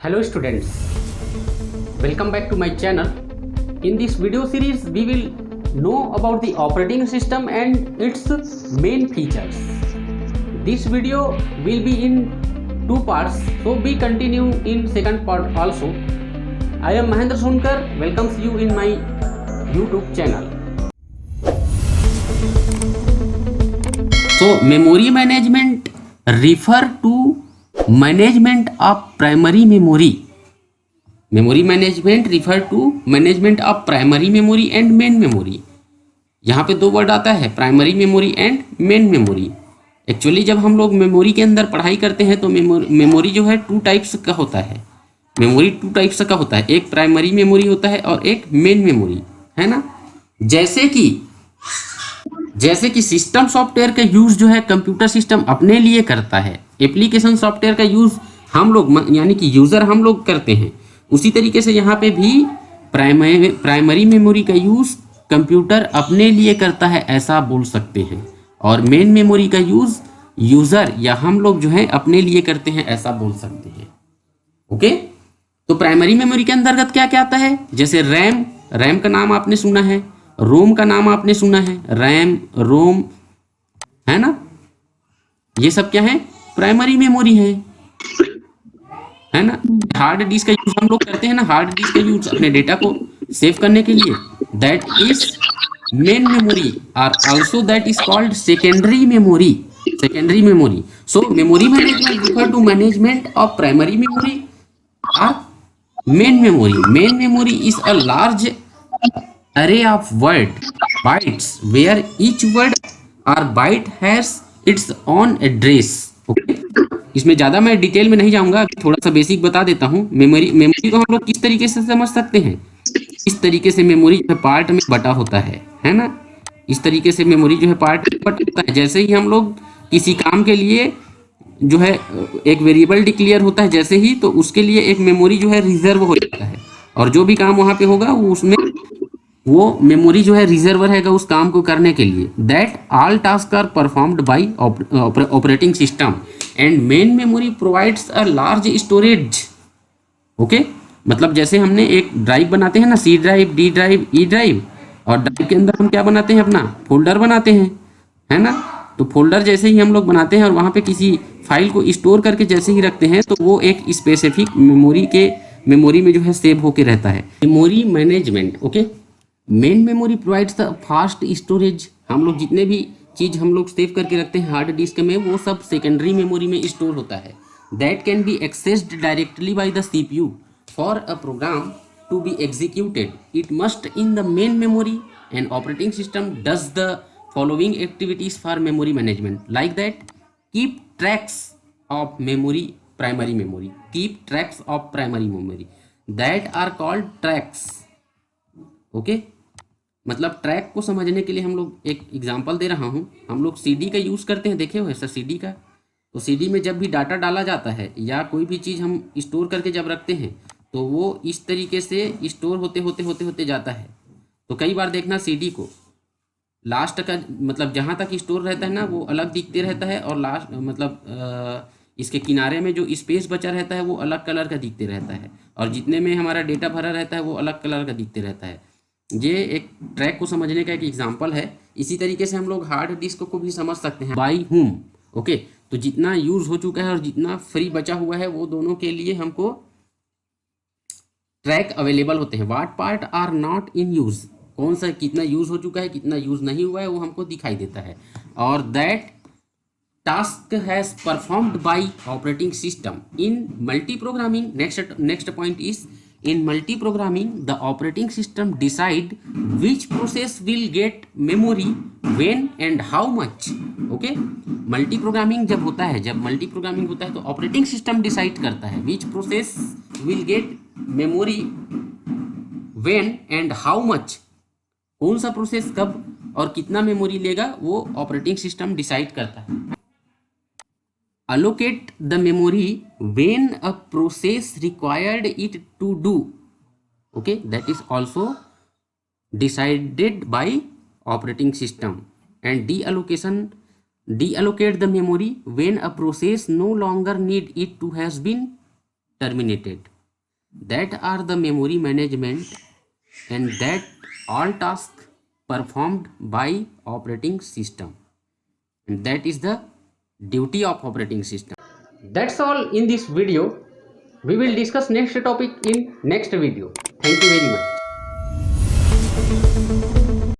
Hello students, welcome back to my channel. In this video series we will know about the operating system and its main features. This video will be in two parts, so we continue in second part also. I am Mahendra Sonkar, welcomes you in my YouTube channel. So memory management refer to management of primary memory. Memory management refer to management of primary memory and main memory. यहाँ पे दो word आता है, primary memory and main memory. Actually जब हम लोग memory के अंदर पढ़ाई करते हैं तो मेमोरी जो है टू टाइप्स का होता है। मेमोरी टू टाइप्स का होता है, एक प्राइमरी मेमोरी होता है और एक मेन मेमोरी, है ना। जैसे कि सिस्टम सॉफ्टवेयर का यूज जो है कंप्यूटर सिस्टम अपने लिए करता है, एप्लीकेशन सॉफ्टवेयर का यूज हम लोग यानी कि यूजर हम लोग करते हैं, उसी तरीके से यहाँ पे भी प्राइमरी मेमोरी का यूज कंप्यूटर अपने लिए करता है, ऐसा बोल सकते हैं। और मेन मेमोरी का यूज यूजर या हम लोग जो है अपने लिए करते हैं, ऐसा बोल सकते हैं। ओके, तो प्राइमरी मेमोरी के अंतर्गत क्या क्या आता है, जैसे रैम का नाम आपने सुना है, रोम का नाम आपने सुना है, रैम रोम, है ना। ये सब क्या है, प्राइमरी मेमोरी है ना। हार्ड डिस्क का यूज हम लोग करते हैं ना, हार्ड डिस्क का यूज अपने डेटा को सेव करने के लिए, दैट इज मेन मेमोरी और also that is called secondary memory. So memory management refer to management of primary memory और main memory is a large array of bytes where each word or byte has its own address. Okay? इसमें ज़्यादा मैं detail में नहीं जाऊंगा, थोड़ा सा basic बता देता हूँ। मेमोरी को हम लोग किस तरीके से समझ सकते हैं, इस तरीके से मेमोरी जो है पार्ट में बटा होता है ना। इस तरीके से मेमोरी जो है पार्ट में बटा होता है। जैसे ही हम लोग किसी काम के लिए जो है एक वेरिएबल डिक्लेयर होता है जैसे ही, तो उसके लिए एक मेमोरी जो है रिजर्व हो जाता है, और जो भी काम वहाँ पे होगा वो उसमें वो मेमोरी जो है रिजर्व रहेगा उस काम को करने के लिए। That all task are performed by operating system and main memory provides a large storage. Okay, मतलब जैसे हमने एक ड्राइव बनाते हैं ना, C drive, D drive, E drive, और ड्राइव के अंदर हम क्या बनाते हैं, अपना फोल्डर बनाते हैं, है ना। तो फोल्डर जैसे ही हम लोग बनाते हैं और वहाँ पे किसी फाइल को स्टोर करके जैसे ही रखते हैं, तो वो एक स्पेसिफिक मेमोरी में जो है सेव होके रहता है। Memory management, okay. Main memory provides the fast storage. हम लोग जितने भी चीज़ हम लोग सेव करके रखते हैं हार्ड डिस्क में, वो सब सेकेंडरी मेमोरी में स्टोर होता है। That can be accessed directly by the CPU for a program to be executed it must in the main memory and operating system does the following activities for memory management like that keep tracks of primary memory that are called tracks. Okay, मतलब track को समझने के लिए हम लोग एक example दे रहा हूँ। हम लोग CD का यूज़ करते हैं, देखे हो ऐसा CD का। तो CD में जब भी डाटा डाला जाता है या कोई भी चीज़ हम स्टोर करके जब रखते हैं, तो वो इस तरीके से स्टोर होते जाता है। तो कई बार देखना CD को लास्ट का मतलब जहाँ तक स्टोर रहता है ना, वो अलग दिखते रहता है, और लास्ट मतलब इसके किनारे में जो स्पेस बचा रहता है वो अलग कलर का दिखते रहता है, और जितने में हमारा डेटा भरा रहता है वो अलग कलर का दिखते रहता है। ये एक ट्रैक को समझने का एक एग्जांपल है। इसी तरीके से हम लोग हार्ड डिस्क को भी समझ सकते हैं, बाई हुम। ओके, तो जितना यूज हो चुका है और जितना फ्री बचा हुआ है, वो दोनों के लिए हमको ट्रैक अवेलेबल होते हैं। What part are not in use, कौन सा कितना यूज हो चुका है, कितना यूज नहीं हुआ है, वो हमको दिखाई देता है। और that task has performed by operating system in multi programming. Next point is in multi-programming the operating system decide which process will get memory when and how much. okay, multi-programming जब multi-programming होता है तो operating system decide करता है which process will get memory when and how much, कौन सा process कब और कितना मेमोरी लेगा वो ऑपरेटिंग सिस्टम डिसाइड करता है। allocate the memory when a process required it to do. Okay, that is also decided by operating system. And deallocate the memory when a process no longer need it to has been terminated. That are the memory management, and that all tasks performed by operating system, and that is the duty of operating system. That's all in this video. We will discuss next topic in next video. Thank you very much.